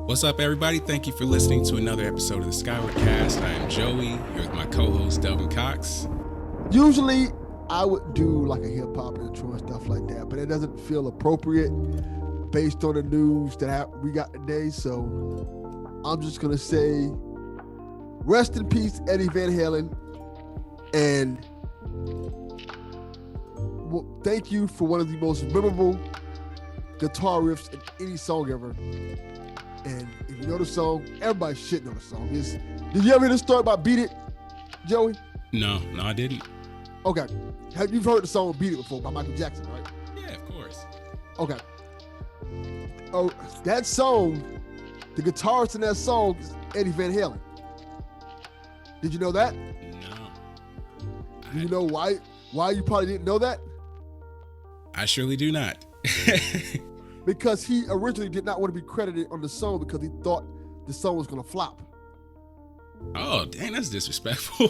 What's up, everybody? Thank you for listening to another episode of the Skyward Cast. I am Joey, here with my co-host Delvin Cox. Usually, I would do like a hip hop intro and stuff like that, but it doesn't feel appropriate based on the news that we got today. So I'm just gonna say, rest in peace, Eddie Van Halen, and thank you for one of the most memorable guitar riffs in any song ever. And if you know the song, everybody should know the song. Did you ever hear the story about Beat It, Joey? No, I didn't. Okay. You've heard the song Beat It before by Michael Jackson, right? Yeah, of course. Okay. Oh, that song, the guitarist in that song is Eddie Van Halen. Did you know that? No. Do you know why you probably didn't know that? I surely do not. Because he originally did not want to be credited on the song because he thought the song was going to flop. Oh, dang, that's disrespectful.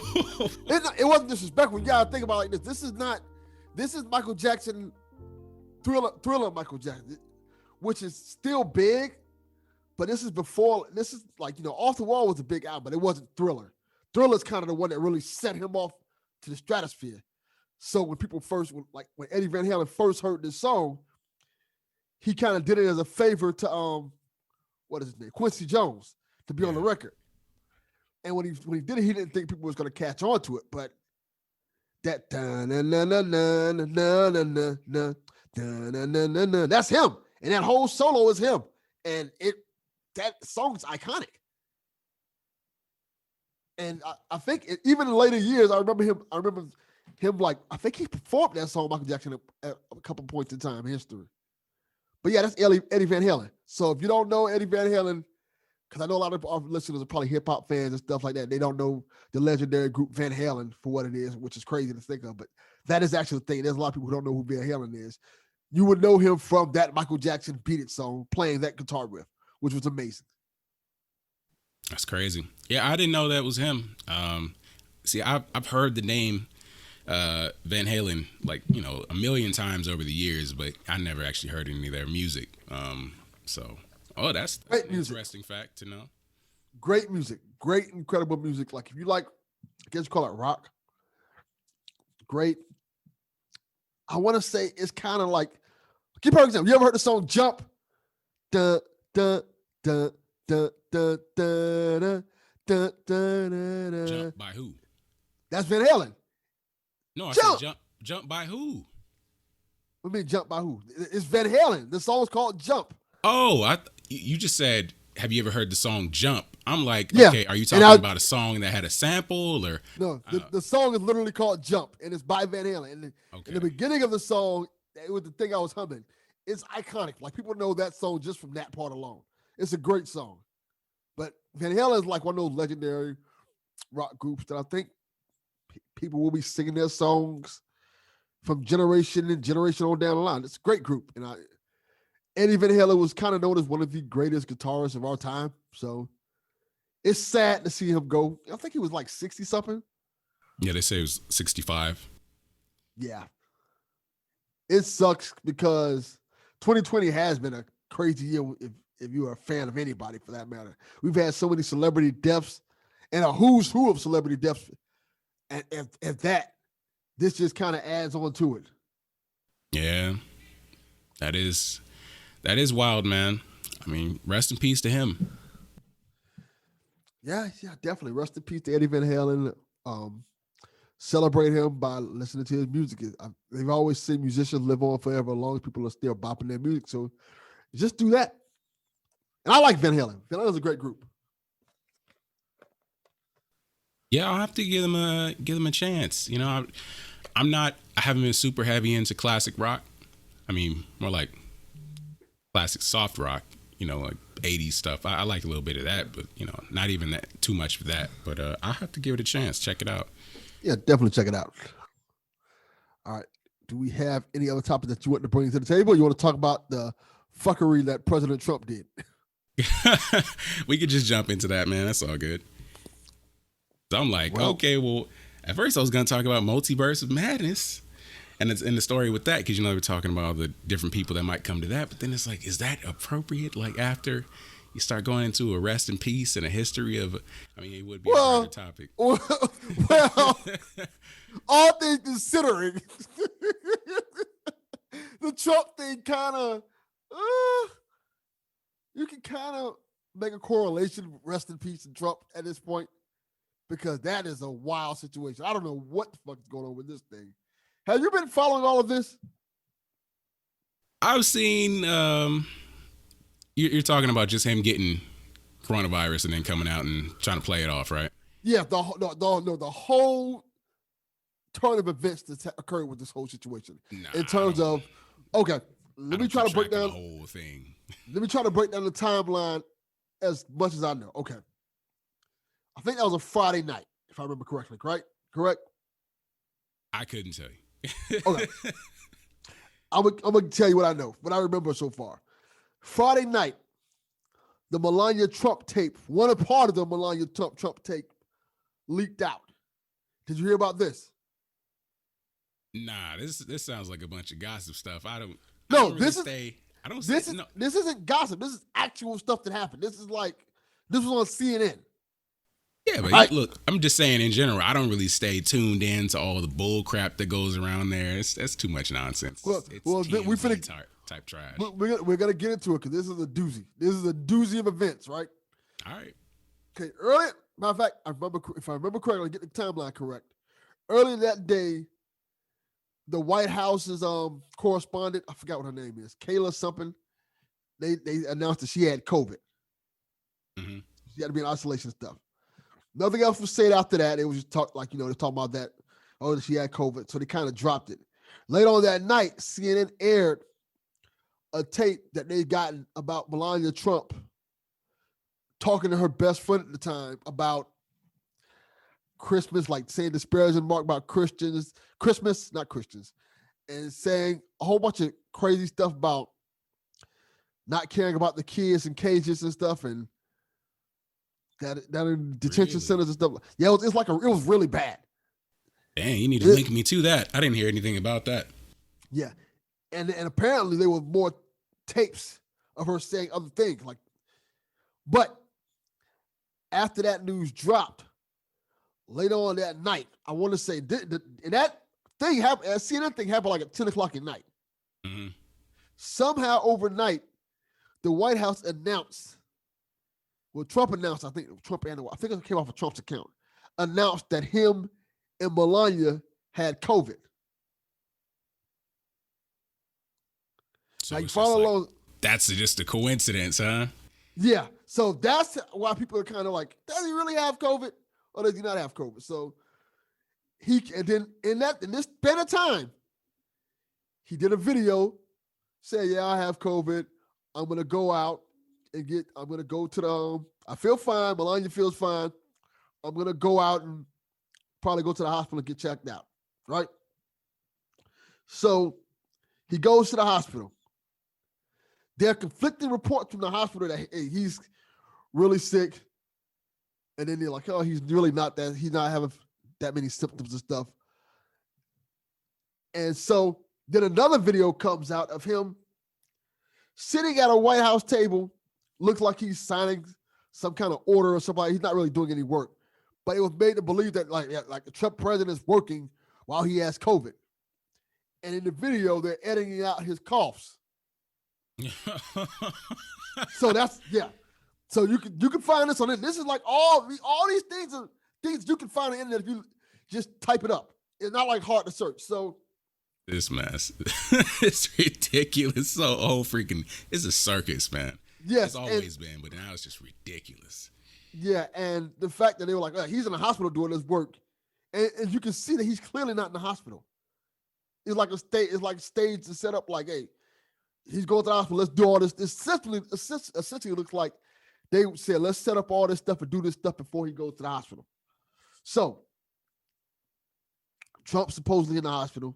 It wasn't disrespectful. You got to think about it like this. This is Michael Jackson, Thriller Michael Jackson, which is still big, but this is like, Off the Wall was a big album, but it wasn't Thriller. Thriller's kind of the one that really set him off to the stratosphere. So when Eddie Van Halen first heard this song, he kind of did it as a favor to what is his name, Quincy Jones, to be on the record. And when he did it, he didn't think people was going to catch on to it. But that that's him, and that whole solo is him, and that song is iconic. And I think even in later years, I remember him like, I think he performed that song, Michael Jackson, at a couple points in time in history. But yeah, that's Eddie Van Halen. So if you don't know Eddie Van Halen, because I know a lot of our listeners are probably hip hop fans and stuff like that, they don't know the legendary group Van Halen for what it is, which is crazy to think of. But that is actually the thing. There's a lot of people who don't know who Van Halen is. You would know him from that Michael Jackson Beat It song, playing that guitar riff, which was amazing. That's crazy. Yeah, I didn't know that was him. See, I've heard the name Van Halen a million times over the years, but I never actually heard any of their music. That's an interesting fact to know. Great music, great, incredible music. Like if you like, I guess you call it rock. Great. I want to say it's kind of like, keep for example, you ever heard the song Jump? Da da da da da da da da. Jump by who? That's Van Halen. No, I said jump by who? What do you mean jump by who? It's Van Halen. The song's called Jump. Oh, you just said, have you ever heard the song Jump? I'm like, yeah. Okay, are you talking about a song that had a sample or? No, the song is literally called Jump, and it's by Van Halen. And in the beginning of the song, it was the thing I was humming. It's iconic. Like people know that song just from that part alone. It's a great song. But Van Halen is like one of those legendary rock groups that I think people will be singing their songs from generation and generation on down the line. It's a great group. And Eddie Van Halen was kind of known as one of the greatest guitarists of our time. So it's sad to see him go. I think he was like 60-something. Yeah, they say it was 65. Yeah. It sucks because 2020 has been a crazy year if you're a fan of anybody for that matter. We've had so many celebrity deaths and a who's who of celebrity deaths. And if this just kind of adds on to it. Yeah, that is wild, man. I mean, rest in peace to him. Yeah, definitely. Rest in peace to Eddie Van Halen. Celebrate him by listening to his music. They've always said musicians live on forever as long as people are still bopping their music. So just do that. And I like Van Halen. Van Halen's a great group. Yeah, I'll have to give them a chance. I haven't been super heavy into classic rock. I mean, more like classic soft rock, like 80s stuff. I like a little bit of that, but, not even that too much for that. But I'll have to give it a chance. Check it out. Yeah, definitely check it out. All right. Do we have any other topics that you want to bring to the table? You want to talk about the fuckery that President Trump did? We could just jump into that, man. That's all good. So I'm like, okay, well, at first I was going to talk about Multiverse of Madness. And it's in the story with that, because, we're talking about all the different people that might come to that. But then it's like, is that appropriate? Like after, you start going into a rest in peace and a history of, I mean, it would be a Well, harder topic. well, all things considering, the Trump thing kind of, you can kind of make a correlation with rest in peace and Trump at this point, because that is a wild situation. I don't know what the fuck is going on with this thing. Have you been following all of this? I've seen, you're talking about just him getting coronavirus and then coming out and trying to play it off, right? Yeah, the whole turn of events that occurred with this whole situation. In terms of, okay, let me try to break down the whole thing. Let me try to break down the timeline as much as I know. Okay. I think that was a Friday night, if I remember correctly, right? Correct? I couldn't tell you. Okay. I'm going to tell you what I know, what I remember so far. Friday night, the Melania Trump tape, one part of the Melania Trump tape leaked out. Did you hear about this? Nah, this sounds like a bunch of gossip stuff. This isn't gossip. This is actual stuff that happened. This was on CNN. Yeah, but look, I'm just saying in general, I don't really stay tuned in to all the bull crap that goes around there. That's too much nonsense. We finna type trash. We're gonna get into it because this is a doozy. This is a doozy of events, right? All right. Okay. Earlier, matter of fact, if I remember correctly, get the timeline correct. Earlier that day, the White House's correspondent, I forgot what her name is, Kayla something. They announced that she had COVID. Mm-hmm. She had to be in isolation and stuff. Nothing else was said after that. It was just they're talking about that. Oh, she had COVID. So they kind of dropped it. Later on that night, CNN aired a tape that they'd gotten about Melania Trump talking to her best friend at the time about Christmas, like saying disparaging remark about Christmas, not Christians, and saying a whole bunch of crazy stuff about not caring about the kids in cages and stuff, and that in detention centers and stuff. Yeah, it was really bad. Dang, you need to link me to that. I didn't hear anything about that. Yeah, and apparently there were more tapes of her saying other things. But after that news dropped, later on that night, I want to say, and that thing happened. That CNN thing happened like at 10 o'clock at night. Mm-hmm. Somehow overnight, the White House announced. Well, Trump announced, I think it came off of Trump's account, announced that him and Melania had COVID. So you follow along. That's just a coincidence, huh? Yeah. So that's why people are kind of like, does he really have COVID or does he not have COVID? So and then in this span of time, he did a video saying, yeah, I have COVID. I'm going to go out and I'm going to go to I feel fine. Melania feels fine. I'm going to go out and probably go to the hospital and get checked out. Right? So he goes to the hospital. There are conflicting reports from the hospital that he's really sick. And then they're like, oh, he's really not that. He's not having that many symptoms and stuff. And so then another video comes out of him sitting at a White House table. Looks like he's signing some kind of order or something. He's not really doing any work. But it was made to believe that like the Trump president is working while he has COVID. And in the video, they're editing out his coughs. So So you can find this on it. This is like all these things are things you can find on the internet if you just type it up. It's not like hard to search. So this mess, it's ridiculous. So it's a circus, man. Yes, it's always been, but now it's just ridiculous. Yeah, and the fact that they were like, he's in the hospital doing this work, and you can see that he's clearly not in the hospital. It's like staged and set up like, hey, he's going to the hospital. Let's do all this. Essentially looks like they said, let's set up all this stuff and do this stuff before he goes to the hospital. So Trump's supposedly in the hospital.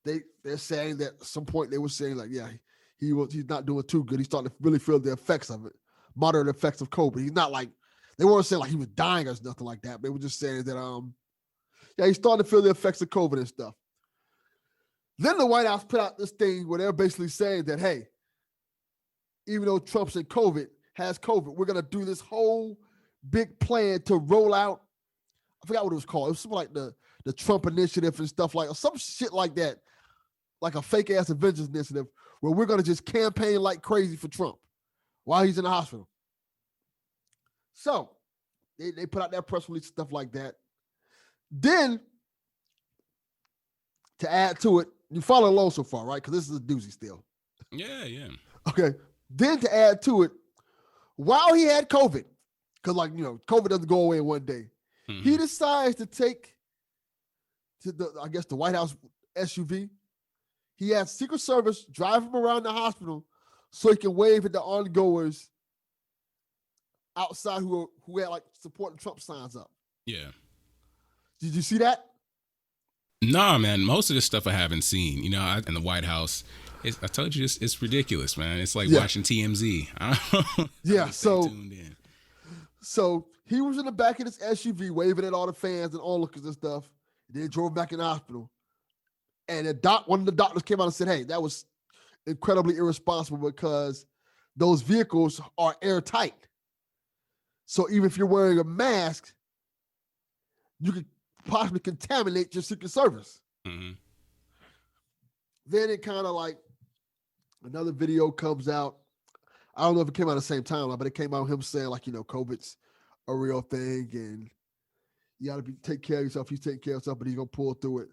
They're saying that at some point they were saying like, yeah, he's not doing too good. He's starting to really feel the effects of it, moderate effects of COVID. He's not like, they weren't saying like he was dying or nothing like that. They were just saying that, he's starting to feel the effects of COVID and stuff. Then the White House put out this thing where they're basically saying that, hey, even though Trump's in COVID, has COVID. We're gonna do this whole big plan to roll out. I forgot what it was called. It was something like the Trump initiative and stuff like some shit like that, like a fake ass Avengers initiative where we're gonna just campaign like crazy for Trump while he's in the hospital. So they put out that press release, stuff like that. Then to add to it, you follow along so far, right? Because this is a doozy still. Yeah. Okay. Then to add to it, while he had COVID, because COVID doesn't go away in one day, he decides to take to the White House SUV. He has Secret Service drive him around the hospital so he can wave at the ongoers outside who had like supporting Trump signs up. Yeah. Did you see that? Nah, man. Most of this stuff I haven't seen. In the White House, I told you it's ridiculous, man. It's like watching TMZ. Yeah. Tuned in. So he was in the back of this SUV waving at all the fans and onlookers and stuff. Then drove back in the hospital. And one of the doctors came out and said, hey, that was incredibly irresponsible because those vehicles are airtight. So even if you're wearing a mask, you could possibly contaminate your Secret Service. Mm-hmm. Then it kind of like another video comes out. I don't know if it came out at the same time, but it came out him saying like, COVID's a real thing and you got to take care of yourself. He's taking care of himself, but he's going to pull through it.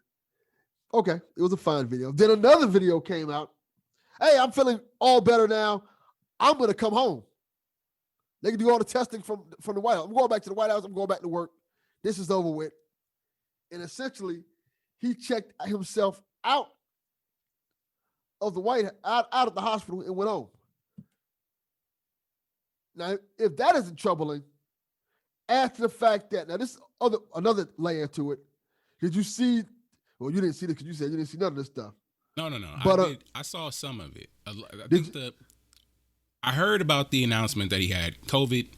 Okay, it was a fine video. Then another video came out. Hey, I'm feeling all better now. I'm going to come home. They can do all the testing from the White House. I'm going back to the White House. I'm going back to work. This is over with. And essentially, he checked himself out of the out of the hospital and went home. Now, if that isn't troubling, add to the fact that now this another layer to it. Did you see? Well, you didn't see this because you said you didn't see none of this stuff. No. But I saw some of it. I heard about the announcement that he had COVID,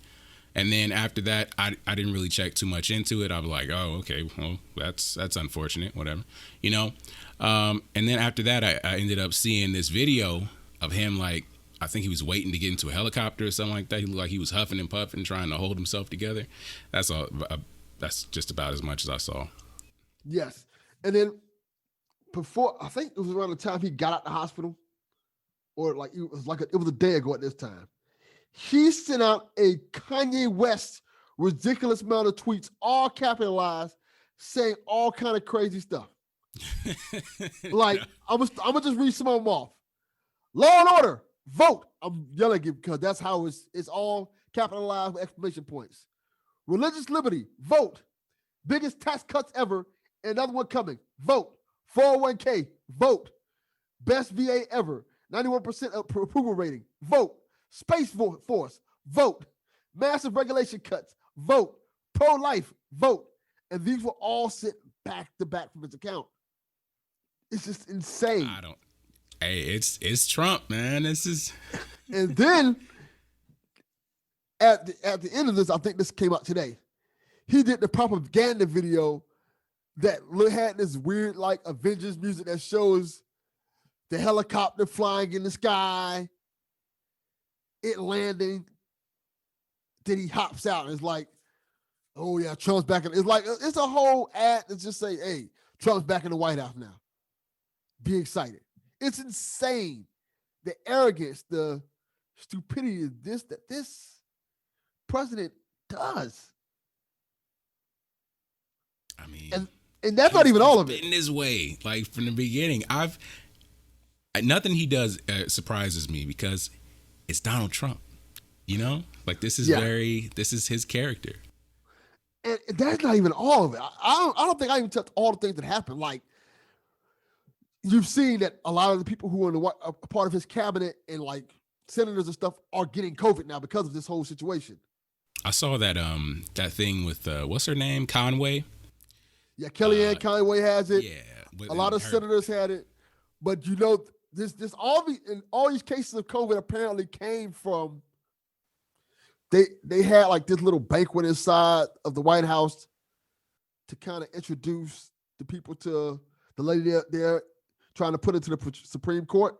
and then after that, I didn't really check too much into it. I was like, oh, okay, well, that's unfortunate, whatever, And then after that, I ended up seeing this video of him, like, I think he was waiting to get into a helicopter or something like that. He looked like he was huffing and puffing, trying to hold himself together. That's all. That's just about as much as I saw. Yes, and then before, I think it was around the time he got out the hospital, or like it was a day ago at this time. He sent out a Kanye West ridiculous amount of tweets, all capitalized, saying all kind of crazy stuff. Like I'm gonna just read some of them off. Law and order, vote. I'm yelling it because that's how it's all capitalized with exclamation points. Religious liberty, vote. Biggest tax cuts ever. Another one coming. Vote. 401k. Vote. Best VA ever. 91% approval rating. Vote. Space Force. Vote. Massive regulation cuts. Vote. Pro-life. Vote. And these were all sent back to back from his account. It's just insane. Hey, it's Trump, man. This is. And then at the end of this, I think this came out today. He did the propaganda video that had this weird like Avengers music that shows the helicopter flying in the sky, it landing. Then he hops out and it's like, oh yeah, Trump's back in. It's like it's a whole ad that just say, hey, Trump's back in the White House now. Be excited. It's insane. The arrogance, the stupidity that this president does. I mean, and that's not even all of it. In his way, like from the beginning, nothing he does surprises me because it's Donald Trump. Like this is this is his character. And that's not even all of it. I don't think I even touched all the things that happened. Like you've seen that a lot of the people who are a part of his cabinet and like senators and stuff are getting COVID now because of this whole situation. I saw that that thing with what's her name, Conway. Yeah, Kellyanne Conway has it. Yeah, a lot of senators had it, but this all these cases of COVID apparently came from. They had like this little banquet inside of the White House to kind of introduce the people to the lady they're trying to put into the Supreme Court.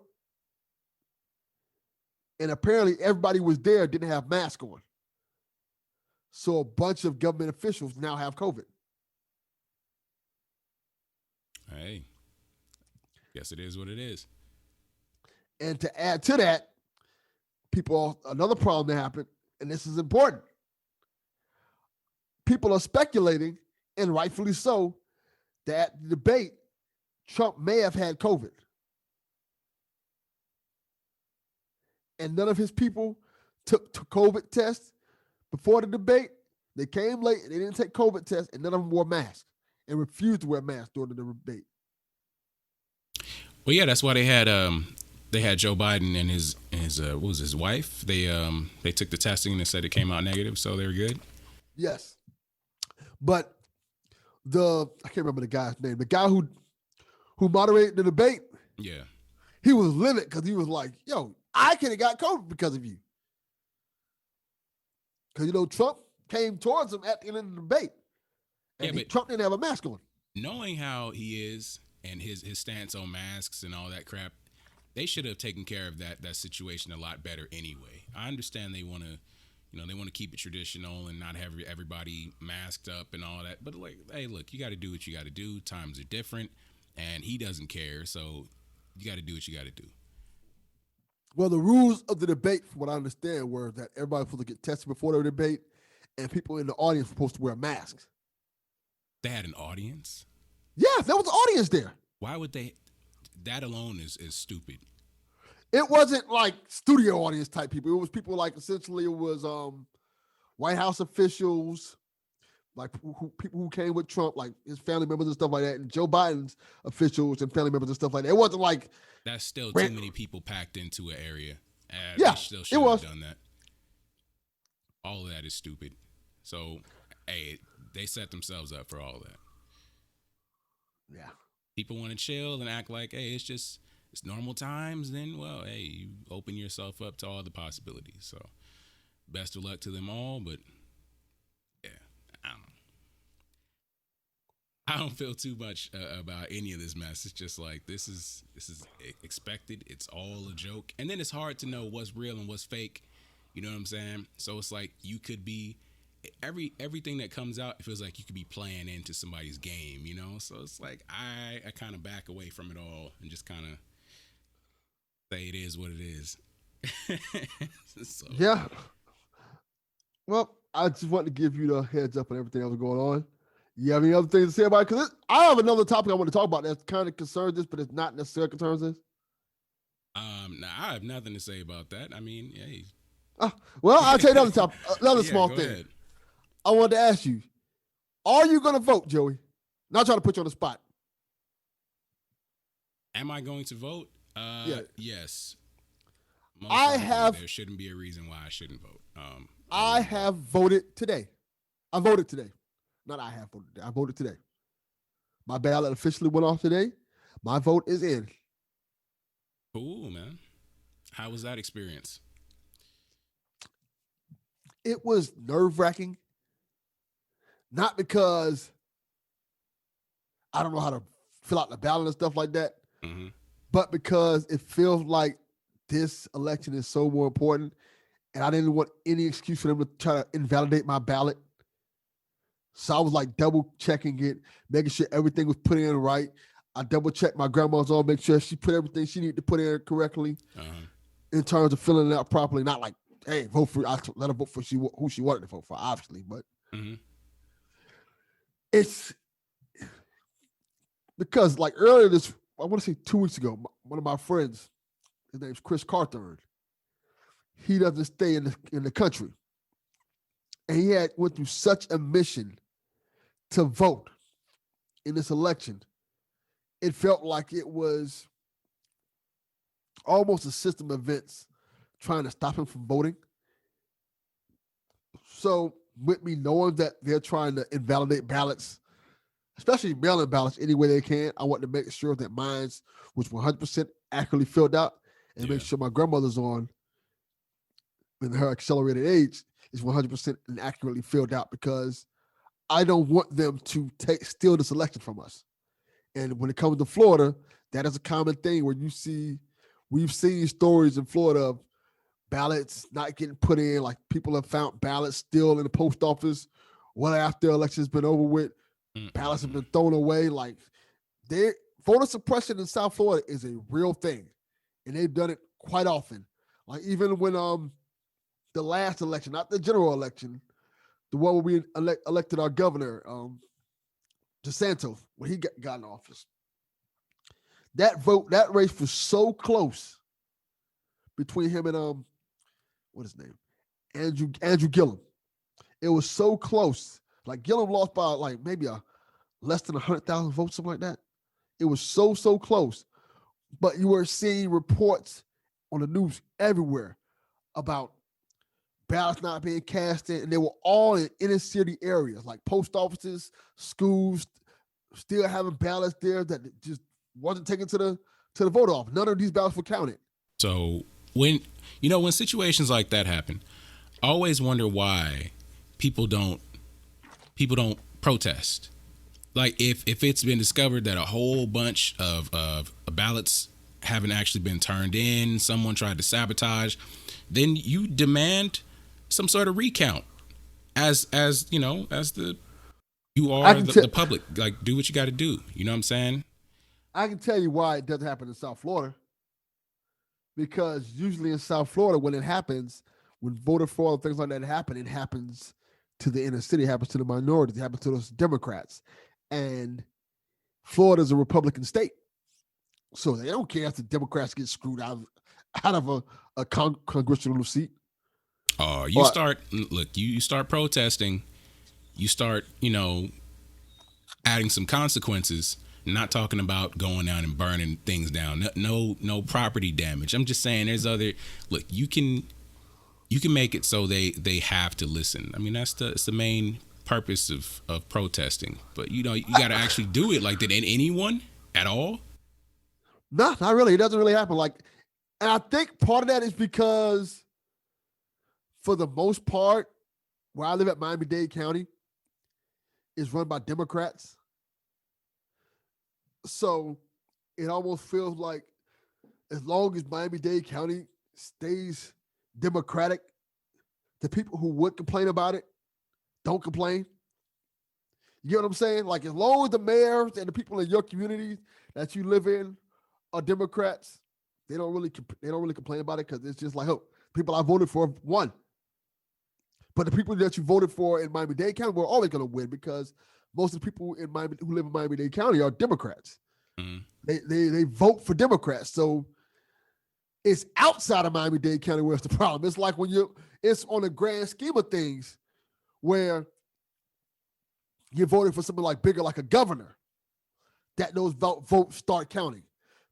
And apparently everybody was there didn't have masks on. So a bunch of government officials now have COVID. Hey, guess it is what it is. And to add to that, another problem that happened, and this is important. People are speculating, and rightfully so, that at the debate, Trump may have had COVID. And none of his people took COVID tests before the debate. They came late and they didn't take COVID tests, and none of them wore masks and refused to wear masks during the debate. Well, yeah, that's why they had Joe Biden and his what was his wife. They took the testing and said it came out negative, so they were good. Yes, but I can't remember the guy's name. The guy who moderated the debate. Yeah, he was livid because he was like, "Yo, I could have got COVID because of you." Because Trump came towards him at the end of the debate, and Trump didn't have a mask on. Knowing how he is and his stance on masks and all that crap, they should have taken care of that situation a lot better anyway. I understand they want to, they want to keep it traditional and not have everybody masked up and all that. But like, hey, look, you got to do what you got to do. Times are different, and he doesn't care, so you got to do what you got to do. Well, the rules of the debate, from what I understand, were that everybody was supposed to get tested before the debate, and people in the audience were supposed to wear masks. They had an audience? Yeah, there was an audience there. Why would they? That alone is stupid. It wasn't like studio audience type people. It was people like, essentially, it was White House officials, like people who came with Trump, like his family members and stuff like that, and Joe Biden's officials and family members and stuff like that. It wasn't like... That's still too many people packed into an area. Yeah, they still should have done that. All of that is stupid. So, hey, they set themselves up for all that. Yeah. People want to chill and act like, hey, it's normal times. Then, well, hey, you open yourself up to all the possibilities. So, best of luck to them all. But, yeah, I don't feel too much about any of this mess. It's just like, this is expected. It's all a joke. And then it's hard to know what's real and what's fake. You know what I'm saying? So it's like you could be everything that comes out, it feels like you could be playing into somebody's game, So it's like I kind of back away from it all and just kind of say it is what it is. So. Yeah. Well, I just want to give you the heads up on everything that was going on. You have any other things to say about it? Because I have another topic I want to talk about that kind of concerns this, but it's not necessarily concerns this. No, I have nothing to say about that. I mean, hey. Well, I'll tell you another topic, another small thing. Ahead. I wanted to ask you, are you going to vote, Joey? Not trying to put you on the spot. Am I going to vote? Yeah. Yes. There shouldn't be a reason why I shouldn't vote. I have voted today. I voted today. Not I have voted today. I voted today. My ballot officially went off today. My vote is in. Cool, man. How was that experience? It was nerve-wracking. Not because I don't know how to fill out the ballot and stuff like that, but because it feels like this election is so more important, and I didn't want any excuse for them to try to invalidate my ballot. So I was like double checking it, making sure everything was put in right. I double checked my grandma's on, make sure she put everything she needed to put in correctly in terms of filling it out properly. Not like, hey, vote for, I let her vote for who she wanted to vote for, obviously, but it's because like earlier I want to say 2 weeks ago, one of my friends, his name's Chris Carthern. He doesn't stay in the country. And he went through such a mission to vote in this election. It felt like it was almost a system of events trying to stop him from voting. So with me knowing that they're trying to invalidate ballots, especially mail-in ballots any way they can, I want to make sure that mine was 100% accurately filled out and make sure my grandmother's on in her accelerated age is 100% accurately filled out, because I don't want them to steal this election from us. And when it comes to Florida, that is a common thing where we've seen stories in Florida of ballots not getting put in. Like people have found ballots still in the post office well after the election's been over with. Ballots have been thrown away. Like voter suppression in South Florida is a real thing, and they've done it quite often. Like even when the last election, not the general election, the one where we elected our governor, DeSantis, when he got in office. That race was so close between him and what is his name? Andrew Gillum. It was so close. Like Gillum lost by like maybe less than 100,000 votes, something like that. It was so close. But you were seeing reports on the news everywhere about ballots not being cast in, and they were all in inner city areas, like post offices, schools, still having ballots there that just wasn't taken to the vote office. None of these ballots were counted. So when situations like that happen, I always wonder why people don't protest. Like if it's been discovered that a whole bunch of ballots haven't actually been turned in, someone tried to sabotage, then you demand some sort of recount as the public. Like, do what you got to do. You know what I'm saying? I can tell you why it doesn't happen in South Florida. Because usually in South Florida, when it happens, when voter fraud and things like that happen, it happens to the inner city, it happens to the minorities, it happens to those Democrats. And Florida is a Republican state. So they don't care if the Democrats get screwed out of a congressional seat. You start protesting, you start, adding some consequences, not talking about going down and burning things down. No property damage. I'm just saying you can make it so they have to listen. I mean, it's the main purpose of protesting. But you got to actually do it. Like, did anyone at all? No, not really. It doesn't really happen. Like, and I think part of that is because for the most part, where I live at Miami-Dade County is run by Democrats. So it almost feels like as long as Miami-Dade County stays Democratic, the people who would complain about it don't complain. You get what I'm saying? Like, as long as the mayors and the people in your communities that you live in are Democrats, they don't really complain about it, because it's just like, oh, people I voted for won. But the people that you voted for in Miami-Dade County were always going to win, because most of the people in Miami who live in Miami-Dade County are Democrats. Mm-hmm. They vote for Democrats. So it's outside of Miami-Dade County where it's the problem. It's like it's on a grand scheme of things where you're voting for something like bigger, like a governor, that those votes start counting,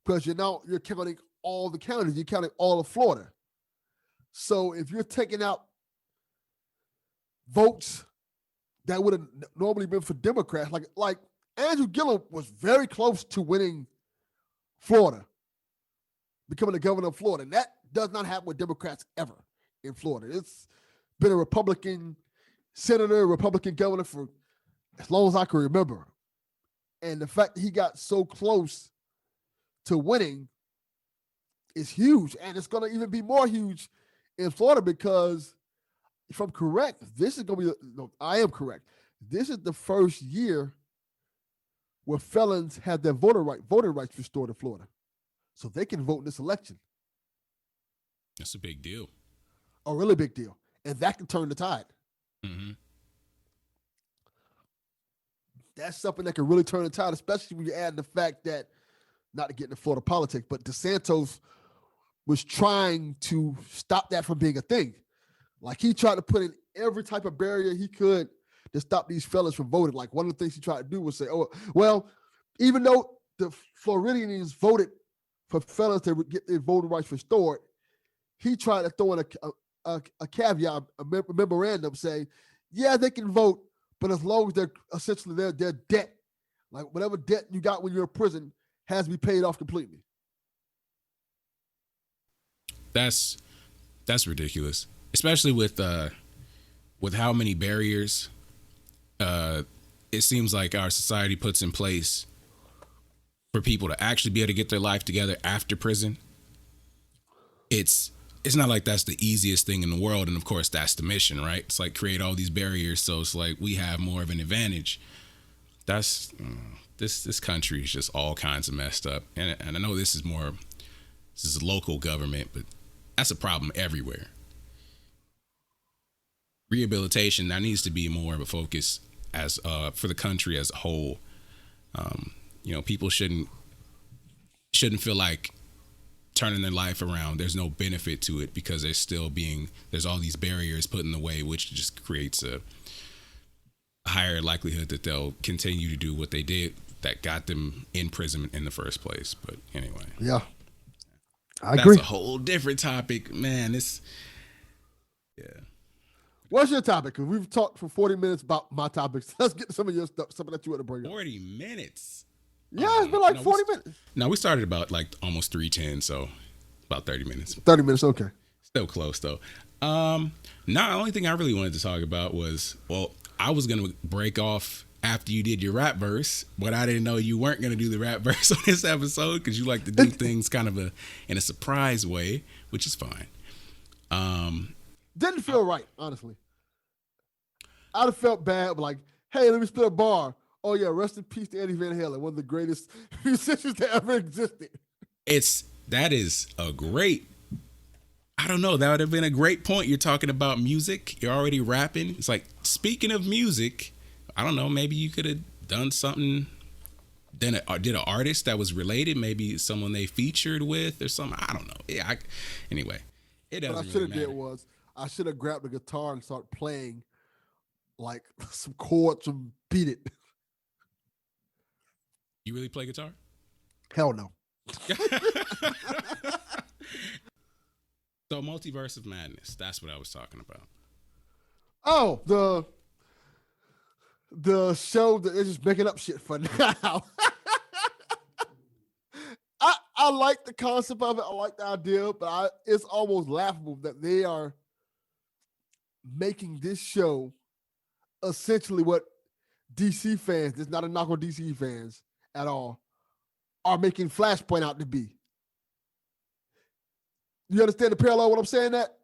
because you're counting all the counties. You're counting all of Florida. So if you're taking out votes that would have normally been for Democrats, like Andrew Gillum was very close to winning Florida, becoming the governor of Florida. And that does not happen with Democrats ever in Florida. It's been a Republican senator, Republican governor for as long as I can remember. And the fact that he got so close to winning is huge. And it's going to even be more huge in Florida, because if I'm correct, I am correct. This is the first year where felons have their voting rights restored in Florida, so they can vote in this election. That's a big deal. A really big deal. And that can turn the tide. Mm-hmm. That's something that can really turn the tide, especially when you add the fact that, not to get into Florida politics, but DeSantis was trying to stop that from being a thing. Like, he tried to put in every type of barrier he could to stop these fellas from voting. Like, one of the things he tried to do was say, oh, well, even though the Floridians voted for fellas to get their voting rights restored, he tried to throw in a caveat, a memorandum saying, yeah, they can vote, but as long as they're essentially their debt, like whatever debt you got when you're in prison, has to be paid off completely. That's ridiculous, especially with how many barriers it seems like our society puts in place for people to actually be able to get their life together after prison. It's it's not like that's the easiest thing in the world, and of course that's the mission, right? It's like create all these barriers so it's like we have more of an advantage. That's this country is just all kinds of messed up, and I know this is local government, but that's a problem everywhere. Rehabilitation, that needs to be more of a focus as for the country as a whole. People shouldn't feel like turning their life around, there's no benefit to it because there's all these barriers put in the way, which just creates a higher likelihood that they'll continue to do what they did that got them in prison in the first place. But anyway, yeah, I agree. That's a whole different topic, man. Yeah. What's your topic? Because we've talked for 40 minutes about my topics. Let's get to some of your stuff, something that you want to bring up. 40 minutes. Yeah, it's been like 40 minutes. No, we started about like almost 3:10, so about 30 minutes. 30 minutes, okay. Still close though. The only thing I really wanted to talk about was, well, I was gonna break off after you did your rap verse, but I didn't know you weren't gonna do the rap verse on this episode because you like to do things kind of in a surprise way, which is fine. Didn't feel right, honestly. I'd have felt bad, but like, hey, let me spit a bar. Oh yeah, rest in peace to Eddie Van Halen, one of the greatest musicians that ever existed. That is a great, I don't know, that would have been a great point. You're talking about music, you're already rapping. It's like, speaking of music, I don't know, maybe you could have done something, did an artist that was related, maybe someone they featured with or something. I don't know. Yeah. Anyway, it doesn't. What I should have did was I should have grabbed the guitar and started playing like some chords and beat it. You really play guitar? Hell no. So Multiverse of Madness, that's what I was talking about. Oh, the show that they're just making up shit for now. I like the concept of it. I like the idea, but it's almost laughable that they are making this show essentially what DC fans, there's not a knock on DC fans at all, are making Flashpoint out to be. You understand the parallel what I'm saying that?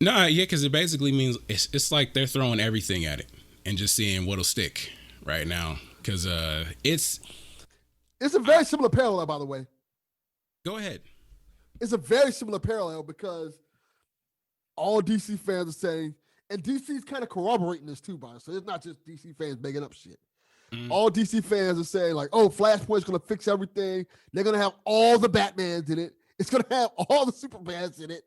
No, yeah, because it basically means it's like they're throwing everything at it and just seeing what'll stick right now. Because it's a very similar parallel, by the way. Go ahead. It's a very similar parallel because all DC fans are saying, and DC's kind of corroborating this too, by so it's not just DC fans making up shit. All DC fans are saying like, oh, Flashpoint's going to fix everything. They're going to have all the Batmans in it. It's going to have all the Supermans in it.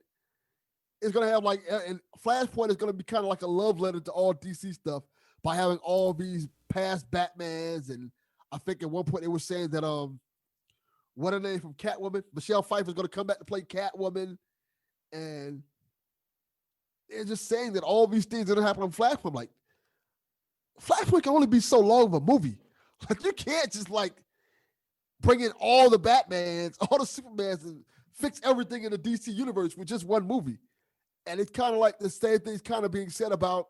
It's going to have like, and Flashpoint is going to be kind of like a love letter to all DC stuff by having all these past Batmans. And I think at one point they were saying that, what her name from Catwoman? Michelle Pfeiffer is going to come back to play Catwoman. And they're just saying that all these things are going to happen on Flashpoint. Like, Flashpoint can only be so long of a movie. Like, you can't just like bring in all the Batmans, all the Supermans, and fix everything in the DC universe with just one movie. And it's kind of like the same thing's kind of being said about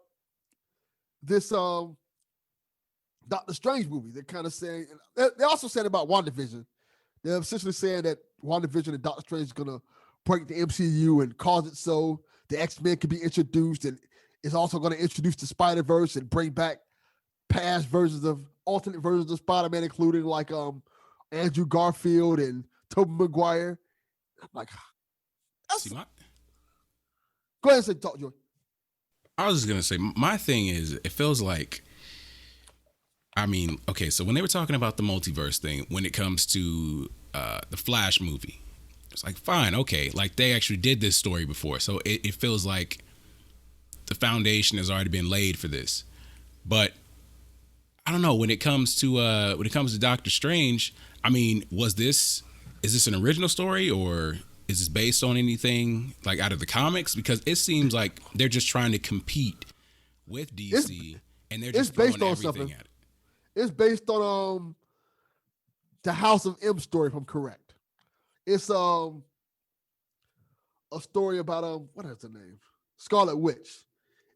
this Doctor Strange movie. They're kind of saying, they also said about WandaVision. They're essentially saying that WandaVision and Doctor Strange is going to break the MCU and cause it so the X-Men can be introduced, and it's also going to introduce the Spider-Verse and bring back past versions of alternate versions of Spider-Man, including like Andrew Garfield and Tobey Maguire. I'm like, go ahead and say talk, Joy. I was just gonna say, my thing is, it feels like, I mean, okay, so when they were talking about the multiverse thing, when it comes to the Flash movie, it's like, fine, okay, like they actually did this story before, so it feels like the foundation has already been laid for this. But I don't know, when it comes to Doctor Strange, I mean, is this an original story, or is this based on anything like out of the comics? Because it seems like they're just trying to compete with DC, and they're just throwing everything at it. It's based on the House of M story, if I'm correct. It's a story about what is her name? Scarlet Witch.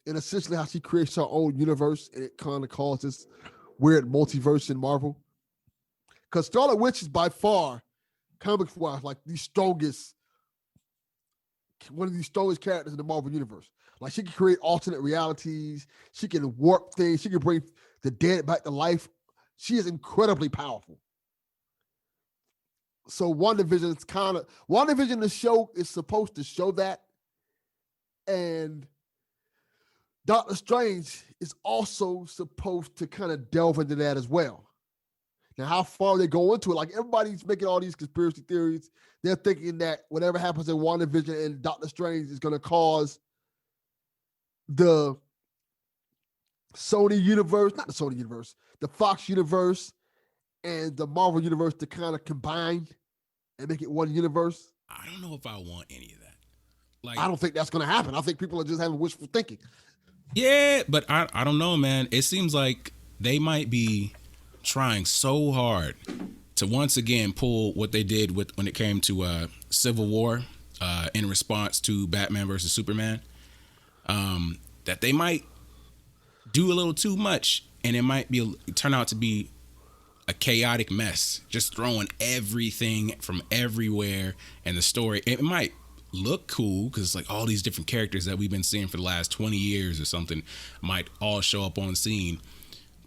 And essentially how she creates her own universe, and it kind of causes weird multiverse in Marvel. Because Scarlet Witch is by far, comics-wise, like the strongest one of these strongest characters in the Marvel universe. Like she can create alternate realities. She can warp things. She can bring the dead back to life. She is incredibly powerful. So WandaVision is WandaVision, the show is supposed to show that. And Doctor Strange is also supposed to kind of delve into that as well. Now, how far they go into it, like everybody's making all these conspiracy theories. They're thinking that whatever happens in WandaVision and Doctor Strange is going to cause the Sony universe, not the Sony universe, the Fox universe and the Marvel universe to kind of combine and make it one universe. I don't know if I want any of that. Like, I don't think that's going to happen. I think people are just having wishful thinking. Yeah, but I don't know, man. It seems like they might be trying so hard to once again pull what they did with when it came to Civil War in response to Batman versus Superman, that they might do a little too much, and it might turn out to be a chaotic mess, just throwing everything from everywhere, and the story, it might look cool because it's like all these different characters that we've been seeing for the last 20 years or something might all show up on scene,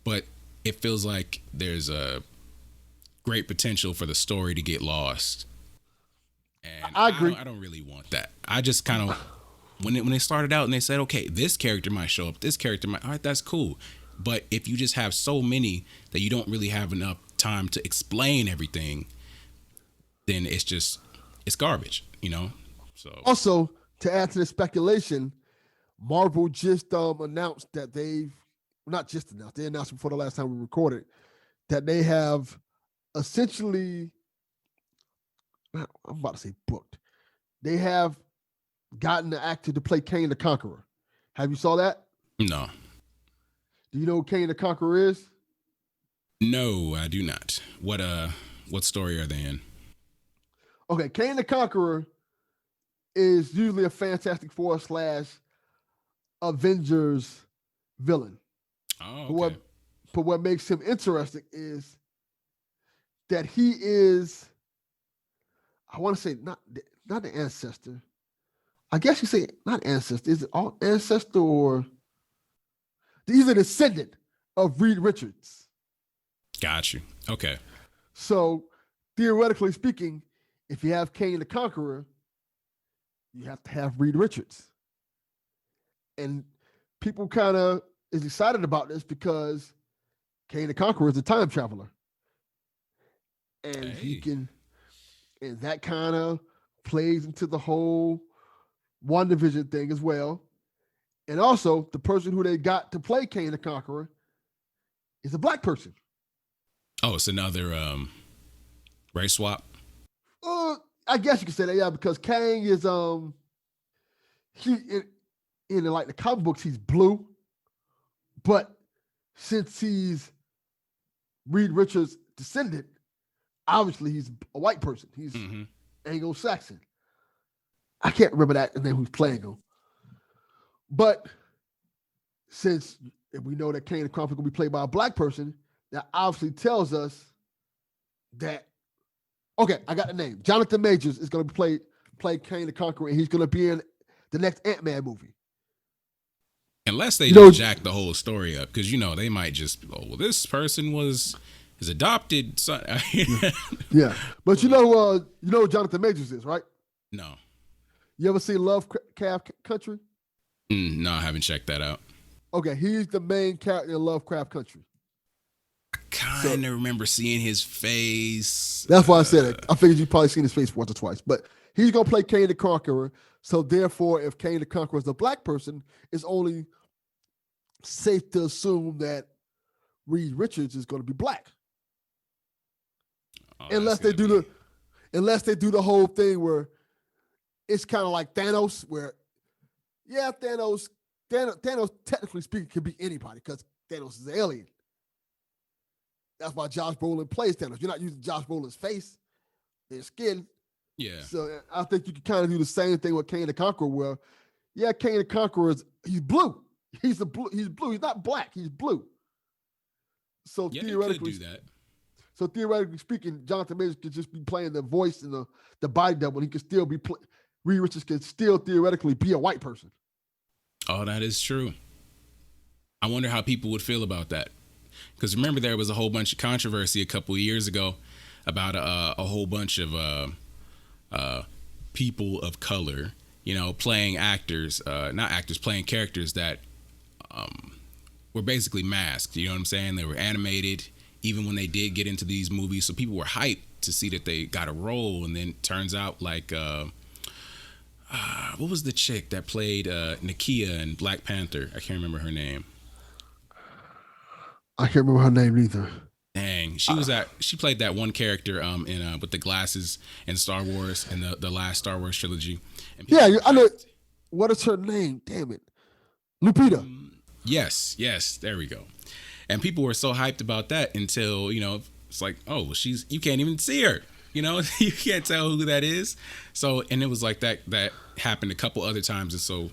but it feels like there's a great potential for the story to get lost. And I agree. I don't really want that. I just kind of, when they started out and they said, okay, this character might show up, this character might, all right, that's cool. But if you just have so many that you don't really have enough time to explain everything, then it's garbage, you know? So also, to add to the speculation, Marvel just announced that they announced before the last time we recorded that they have essentially, I'm about to say booked. They have gotten the actor to play Kang the Conqueror. Have you saw that? No. Do you know who Kang the Conqueror is? No, I do not. What story are they in? Okay, Kang the Conqueror is usually a Fantastic Four / Avengers villain. Oh, okay. But what makes him interesting is that he is, I want to say not the ancestor. I guess you say not ancestor. Is it all ancestor or he's a descendant of Reed Richards? Got you. Okay. So theoretically speaking, if you have Kang the Conqueror, you have to have Reed Richards. And people kind of is excited about this because Kang the Conqueror is a time traveler. And and that kind of plays into the whole WandaVision thing as well. And also, the person who they got to play Kang the Conqueror is a black person. Oh, it's another race swap? I guess you could say that, yeah, because Kang is in like the comic books, he's blue, but since he's Reed Richards' descendant, obviously he's a white person. He's Anglo-Saxon. I can't remember that and then who's playing him. But since we know that Kang the Conqueror will be played by a black person, that obviously tells us that. Okay, I got the name. Jonathan Majors is going to play Kang the Conqueror, and he's going to be in the next Ant-Man movie. Unless they just jack the whole story up, because they might just, this person was his adopted son. Yeah, but you know who Jonathan Majors is, right? No. You ever seen Lovecraft Country? No, I haven't checked that out. Okay, he's the main character in Lovecraft Country. I kind of remember seeing his face. That's why I said it. I figured you've probably seen his face once or twice. But he's going to play Kang the Conqueror. So therefore, if Kang the Conqueror is a black person, it's only safe to assume that Reed Richards is going to be black. Unless they do the whole thing where it's kind of like Thanos, where Thanos technically speaking can be anybody because Thanos is an alien. That's why Josh Brolin plays Thanos. You're not using Josh Brolin's face, his skin. Yeah. So I think you can kind of do the same thing with Kang the Conqueror, where Kang the Conqueror he's blue. He's blue. He's not black. He's blue. So theoretically, could do that. So theoretically speaking, Jonathan Majors could just be playing the voice and the body double. He could still be Reed Richards can still theoretically be a white person. Oh, that is true. I wonder how people would feel about that. Because remember, there was a whole bunch of controversy a couple of years ago about a whole bunch of people of color, playing actors, not actors, playing characters that were basically masked. You know what I'm saying? They were animated, even when they did get into these movies. So people were hyped to see that they got a role. And then it turns out like, what was the chick that played Nakia in Black Panther? I can't remember her name. I can't remember her name either. Dang, she played that one character in with the glasses in Star Wars in the last Star Wars trilogy. Yeah, I know. What is her name? Damn it, Lupita. Yes, there we go. And people were so hyped about that until it's like, oh, you can't even see her. You can't tell who that is. So, and it was like that happened a couple other times, and so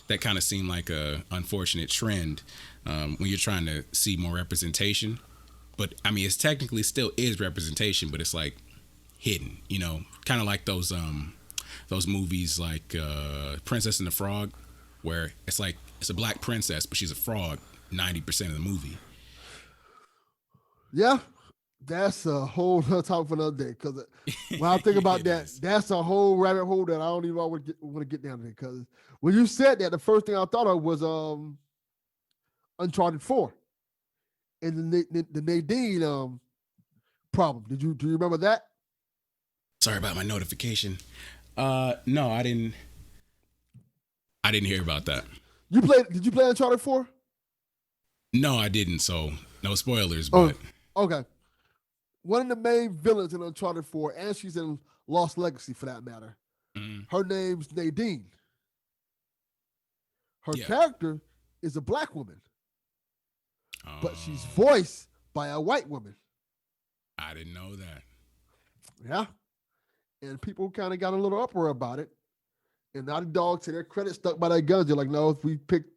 that kind of seemed like a unfortunate trend when you're trying to see more representation. But I mean, it's technically still is representation, but it's like hidden, kind of like those movies like Princess and the Frog, where it's like it's a black princess, but she's a frog 90% of the movie. Yeah, that's a whole other topic for another day. Because when I think about that, that's a whole rabbit hole that I don't even want to get down there. Because when you said that, the first thing I thought of was Uncharted 4. And the Nadine problem. Do you remember that? Sorry about my notification. No, I didn't hear about that. Did you play Uncharted 4? No, I didn't. So no spoilers. But okay. One of the main villains in Uncharted 4, and she's in Lost Legacy for that matter. Mm-hmm. Her name's Nadine. Her character is a black woman. But she's voiced by a white woman. I didn't know that. Yeah. And people kind of got a little uproar about it. And Naughty Dog, to their credit, stuck by their guns. They're like, no, if we picked,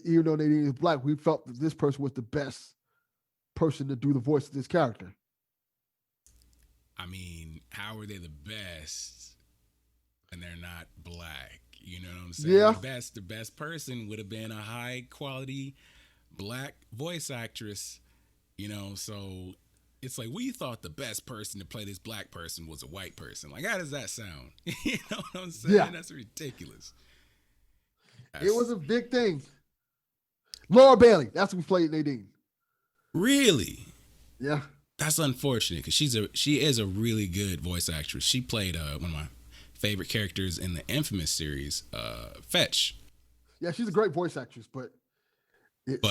even though Nadine is black, we felt that this person was the best person to do the voice of this character. I mean, how are they the best and they're not black? You know what I'm saying? Yeah. The best person would have been a high quality black voice actress, so it's like we thought the best person to play this black person was a white person. Like, how does that sound? You know what I'm saying? Yeah. That's ridiculous. It was a big thing. Laura Bailey, that's who played Nadine. Really? Yeah. That's unfortunate because she is a really good voice actress. She played one of my favorite characters in the Infamous series, Fetch. Yeah, she's a great voice actress, but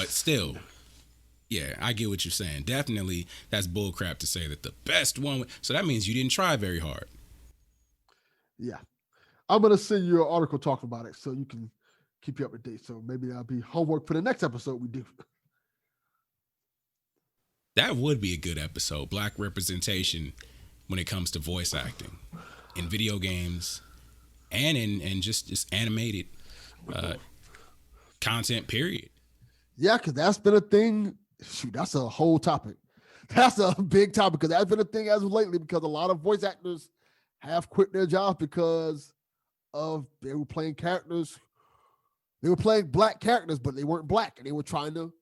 still, yeah, I get what you're saying. Definitely, that's bullcrap to say that the best one. So that means you didn't try very hard. Yeah. I'm going to send you an article talking about it so you can keep you up to date. So maybe that'll be homework for the next episode we do. That would be a good episode. Black representation when it comes to voice acting in video games and in just animated content, period. Yeah, because that's been a thing. Shoot, that's a whole topic. That's a big topic because that's been a thing as of lately because a lot of voice actors have quit their jobs because they were playing characters. They were playing black characters, but they weren't black, and they were trying to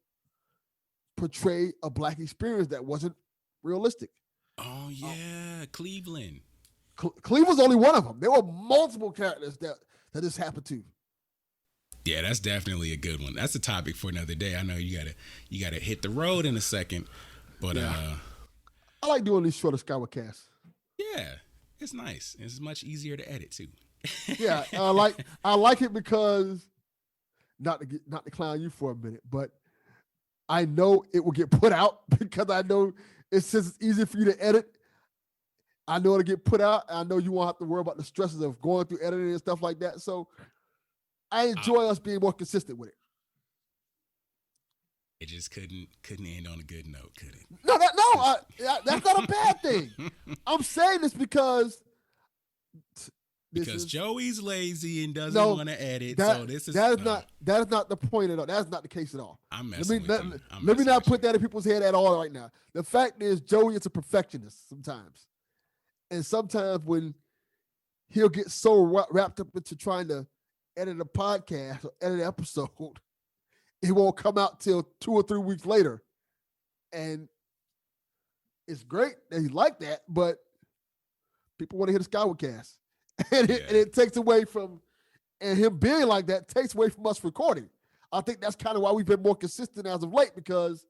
portray a black experience that wasn't realistic. Oh yeah, Cleveland. Cleveland's only one of them. There were multiple characters that this happened to. Yeah, that's definitely a good one. That's a topic for another day. I know you gotta hit the road in a second, but I like doing these shorter Skyward casts. Yeah, it's nice. It's much easier to edit too. Yeah, I like it because not to clown you for a minute, but I know it will get put out because I know it's just easy for you to edit. I know it'll get put out. I know you won't have to worry about the stresses of going through editing and stuff like that. So I enjoy us being more consistent with it. It just couldn't end on a good note, could it? No, that's not a bad thing. I'm saying this because Joey's lazy and doesn't want to edit. That is not the point at all. That's not the case at all. I'm messing with you. Let me not put that in people's head at all right now. The fact is, Joey is a perfectionist sometimes, and sometimes when he'll get so wrapped up into trying to edit a podcast or edit an episode, it won't come out till 2 or 3 weeks later. And it's great that he's like that, but people want to hear the Skyward cast. And it takes away from, and him being like that takes away from us recording. I think that's kind of why we've been more consistent as of late, because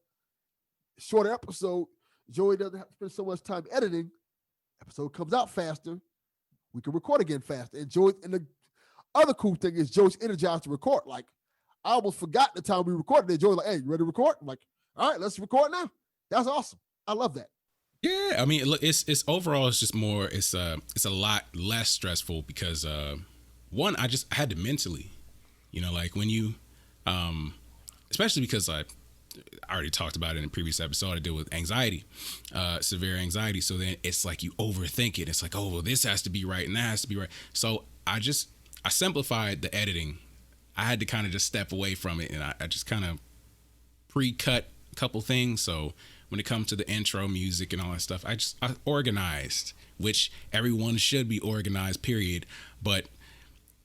shorter episode, Joey doesn't have to spend so much time editing. Episode comes out faster. We can record again faster. And the other cool thing is Joey's energized to record. Like, I almost forgot the time we recorded it. Joey's like, hey, you ready to record? I'm like, all right, let's record now. That's awesome. I love that. Yeah, I mean, look, it's overall, it's just more, it's a lot less stressful because one, I had to mentally, like when you, especially because I already talked about it in a previous episode, I deal with anxiety, severe anxiety. So then it's like you overthink it. It's like, oh, well, this has to be right and that has to be right. So I simplified the editing. I had to kind of just step away from it, and I just kind of pre-cut a couple things. So when it comes to the intro music and all that stuff, I organized, which everyone should be organized, period. But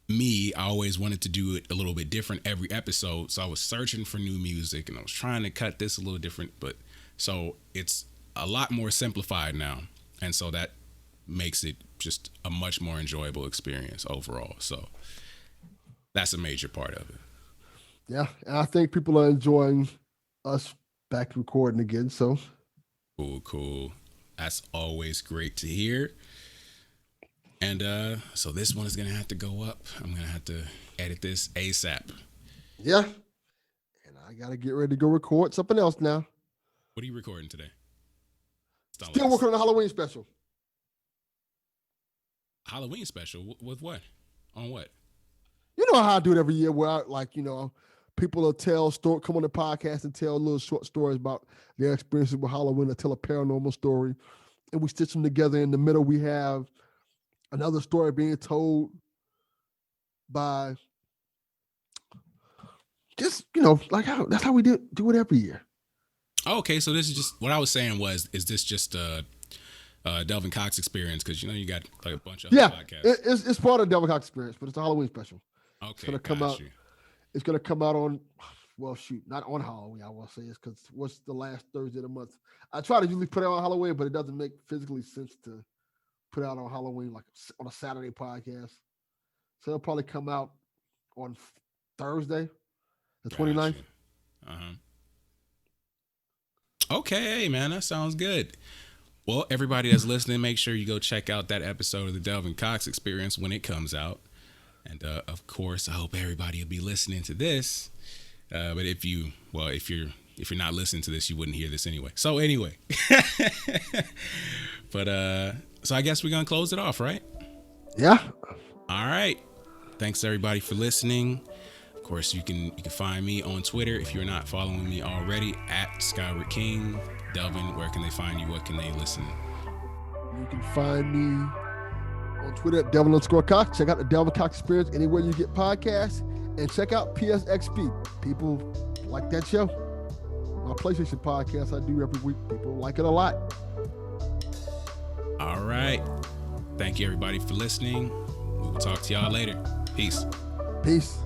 I always wanted to do it a little bit different every episode. So I was searching for new music and I was trying to cut this a little different, but so it's a lot more simplified now. And so that makes it just a much more enjoyable experience overall. So that's a major part of it. Yeah. And I think people are enjoying us back recording again. So Cool. That's always great to hear. And so this one is going to have to go up. I'm going to have to edit this ASAP. Yeah. And I got to get ready to go record something else now. What are you recording today? Still working on the Halloween special. Halloween special? With what? On what? You know how I do it every year, where people will come on the podcast and tell little short stories about their experiences with Halloween, or tell a paranormal story, and we stitch them together. In the middle, we have another story being told by just, that's how we do it every year. Oh, okay, so this is just what I was saying is this just Delvin Cox experience? Because you got like a bunch of other podcasts. It's part of the Delvin Cox experience, but it's a Halloween special. Okay, it's gonna come out on, well, shoot, not on Halloween. I will say it's because what's the last Thursday of the month? I try to usually put it on Halloween, but it doesn't make physically sense to put out on Halloween, like on a Saturday podcast. So it'll probably come out on Thursday, the 29th. Okay, man, that sounds good. Well, everybody that's listening, make sure you go check out that episode of the Delvin Cox Experience when it comes out. And of course, I hope everybody will be listening to this. But if you're not listening to this, you wouldn't hear this anyway. So anyway, but so I guess we're gonna close it off, right? Yeah. All right. Thanks everybody for listening. Of course, you can find me on Twitter if you're not following me already at Skyward King. Delvin, where can they find you? What can they listen? You can find me on Twitter at Delvin_Cox. Check out the Delvin Cox Experience anywhere you get podcasts, and check out PSXP. People like that show. My PlayStation podcast I do every week. People like it a lot. All right. Thank you everybody for listening. We will talk to y'all later. Peace. Peace.